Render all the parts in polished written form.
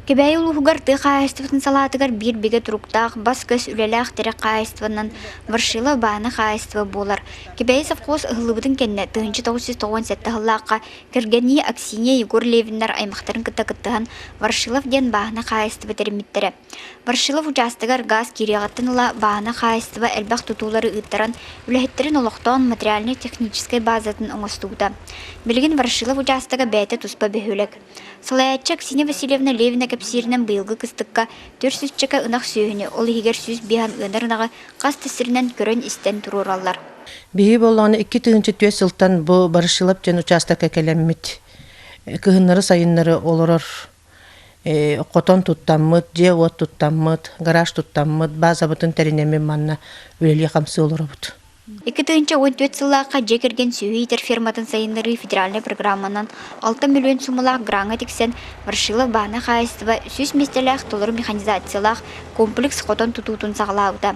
Кебәй улуғығар ты қайыстывытын салатығар бір беге тұруқтақ бас көз үлеләқ тәрі қайыстывынан варшылы бағына қайыстывы болар. Кебәй савқоз ұғылыбытын кәнне 1997 ғыллаққа кіргені Аксинья Егор Левиннар аймақтарын кітті-кіттіған варшылов ден бағына қайыстывы тәріметтері. Варшылов участығар газ кереғаттыныла бағына қайыстывы әлбәқ тұтулары ұттаран үләхеттерін олықтауын материальный-техническай базатын оңыстуғда. Білген Варшылов участығы бәйті тұспа бөхөлік. Салаятча Аксинья Васильевна Левина кәпсирінен бұйылғы кыстыққа 400 чака ұнақ сүйіні, ол егер сүз бихан ұнарынаға қас тесірінен көрін істен тұруралар. Бейі болғаны 2-4 сылтан бұл барышылап жан участыққа кәлеммет. Кығынлары сайынлары олырыр. Қотон тұттаммыд, же от тұттаммыд, гараж тұттаммыд, база бұтын тәрінемен манна өлелі қамсы олыры бұд. 2014 жыллаққа жекерген сүйейтер ферматын сайынлары федеральный программанан 6 миллион сумалақ гранға тексен Варшилов бағына қайыстыва сүз местеләқ толыры механизациялақ комплекс қотон тұтуытын сағылауыда.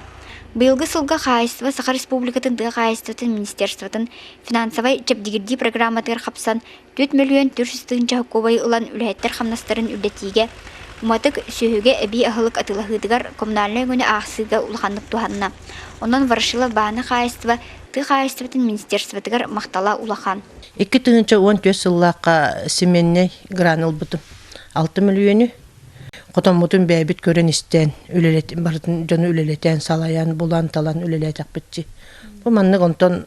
Бұйылғы сылға қайыстыва Саха Республикатын ды қайыстыватын министерстватын финансовай чепдегерді программатығыр қапсан 4 миллион 400 хокковай ұлан үләйттер қамнастарын үлдетіге Уматык сүйіге әбей ағылық атылағыдығар коммунальный өңіні ақсыға ұлғандық туғанына. Онан Варшилов бағына қайыстыва ты қайыстыватын министерстватығар мақтала ұлақан. 2014 жыллаққа семенне граныл бұтым 6 миллионы. Қотан бұтым бәйбіт көрін істен, бардың жоны үлелетен салаян, бұлан талан үлелетек бітчі. Бұл маннық онтан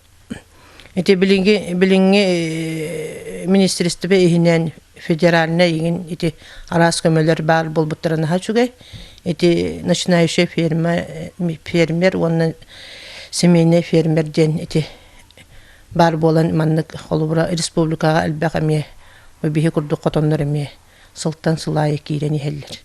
біліңге министерстве егінен федеральна егін арас көмелер бар бұл бұттарына хачугай. Начинающий фермер, онна семейный фермер ден бар болан маннық қолыбыра республикаға әлбәқ әме, өбейі күрді қотонлар әме, сылттан сылайы кейрені хәллер.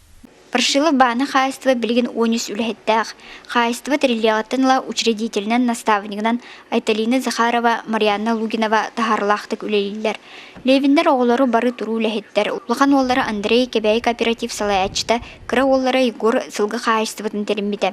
Варшилов бағына қайыстыва білген 13 үләхеттәқ. Қайыстыва триллиаттынла учредителінен наставнигінен Айталина Захарова, Марьяна Лугинова тахарлақтық үлелілер. Левиндер оғылары бары тұру үләхеттер. Улақан олары Андрей Кебәй кооператив салаячта, кіра олары Егор сылғы қайыстыватын терімбеді.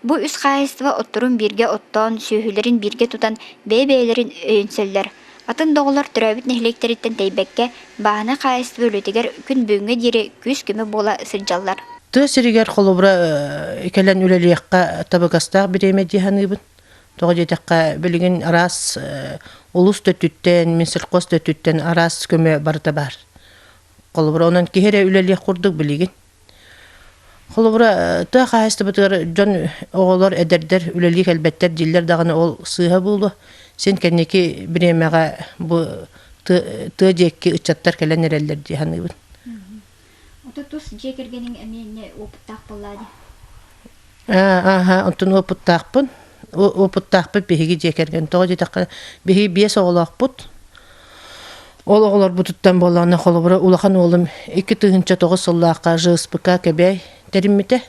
Бұл үс қайыстыва оттырын бірге оттан, сүйхілерін бірге тұтан бәй-бәйлерін өйінсөлдер. Атын доғылар түрәбіт нәхілектеріттен тәйбәкке бағына қайыстывы өлетігер күн бөңі дері күз күмі бола сылжалар. Ты сиригер холобра икелен үлелиякка табагастаг биреме диханыбын. Тоғы жетекка білген арас улус төттүттен, минсилқос төттүттен арас көмө барыта бар. Холобра онан кихере үлелиyak курдук билген. Холобра та қайысты бұтығыр жон оғылар әдердер үлелиyak әлбәттер диллер дағаны ол сыға болу. Сен кәнеки биремеға бұ ты жекки ұчаттар кәлен әрелер диханыбын. Тус жекергенің әменне опыттақ болады. Онтын опыттақпын. Опыттақпы бейгі жекерген. Тоғы жетаққа бейгі бес оғылақ Ол оғылар бұтыттан болағына қолы бұра. Улақан олым 2-9 сыллаққа ЖСПК кәбәй тәрімметі.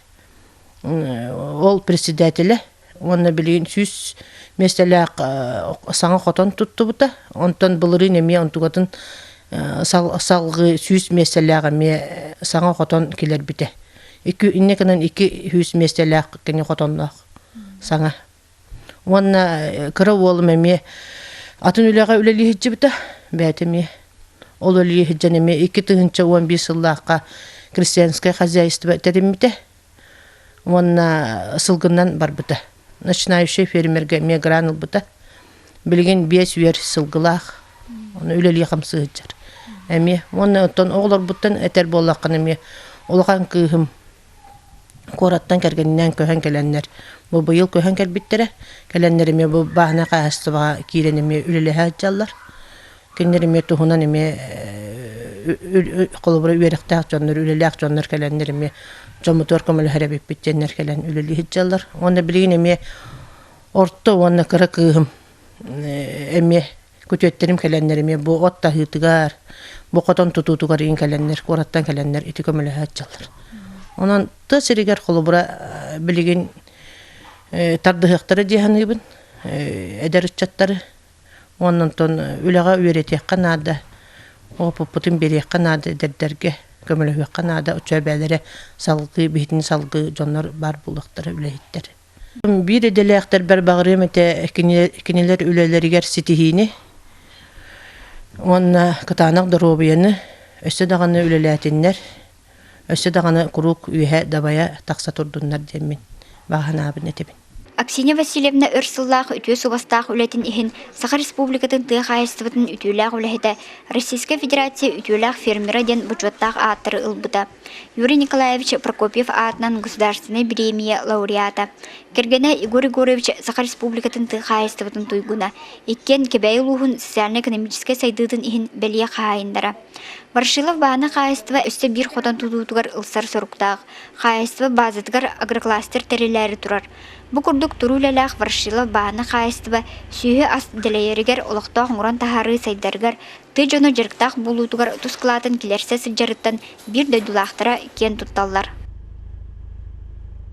Ол председателі. Онына білген сүз местеләқ саңа қотан тұтты бұта. Онтан бұлырын әме онтығатын салғы сүз меселәғы ме саңа қотон келер біте. Иннекінен 200 меселәғы кені қотонлақ саңа. Онна кірі олым әме атын үліға үлелі хеджі біте бәті ме. Ол үлелі хеджен әме 2015 жыллаққа крестьянское хозяйство тәрім біте. Онна сылғынан бар біте. Начинающий фермерге ме граныл біте. Білген 5 үйер сылғылақ. Оны үлелі қамсы хеджер. Әме, оны оттан оғылар бұттан әтер болаққан әме, олған күйім қораттан кәргенінен көйін кәләнлер. Бұл бұйыл көйін кәрбіттері, кәләнлер әме бұл бағына қағыстыға кейрен әме үлелі әджалар. Кәнлер әме тұхынан әме қолыбыры үйеріқтәқ жонлар, үлелі әқ жонлар кәләнлер әме жомытор көмілі әрәбеп біттенлер кәлән үлелі әджалар. Оны білген әме орты оны кірі күйім әме көтеттерим кәләнлеріме бұ отта хытыгар, бұ қотон тұтутугар ең кәләнлер, қораттан кәләнлер, еті көмілі әтчалар. Онан ты сиригер қолыбыра білеген тардығықтары дейханыбын, әдер үтчаттары. Онан тон үліға үйретек қанады, опыппытын берек қанады дәрдерге, көмілі қанады, ұча бәлері салғы, бейтін салғы жонлар бар бұлықтары үлейттері. Bir edelekler berbağırım ete kinler üleleriger sitihini. Ona katanak dorobiyanı, öste dağını üleletinler. Өссө даганы курук үйе дабая такса турдуннар демин. Баханабын этебин. Аксинья Васильевна Өрсыллах үтүө субастаах үлетин ихин Саха Республикатын тыа хайыстыбытын үтүөлээх үлэхэтэ Российская Федерация үтүөлээх фермера ден бюджеттаах ааттары ылбыта. Юрий Николаевич Прокопьев аатынан государственная премия лауреата. Кергене Игорь Егорович Саха Республикатын тыа хайыстыбытын туйгуна. Иккен кебэй улуухун социально-экономическая сайдытын ихин белия хайындара. Варшилов бааны хайыства өсте бир ходан тудуутугар ылсар соруктаах. Хайыства базытыгар агрокластер терелери турар. Бу курдук турулалах Варшилов бааны хайыства сүйі ас делейеригер олықтоох муран тахары сайдаргар ты жоно жерктаах булуутугар тускылаатын килерсе сылжарыттан бир дөйдулаахтара кен тутталлар.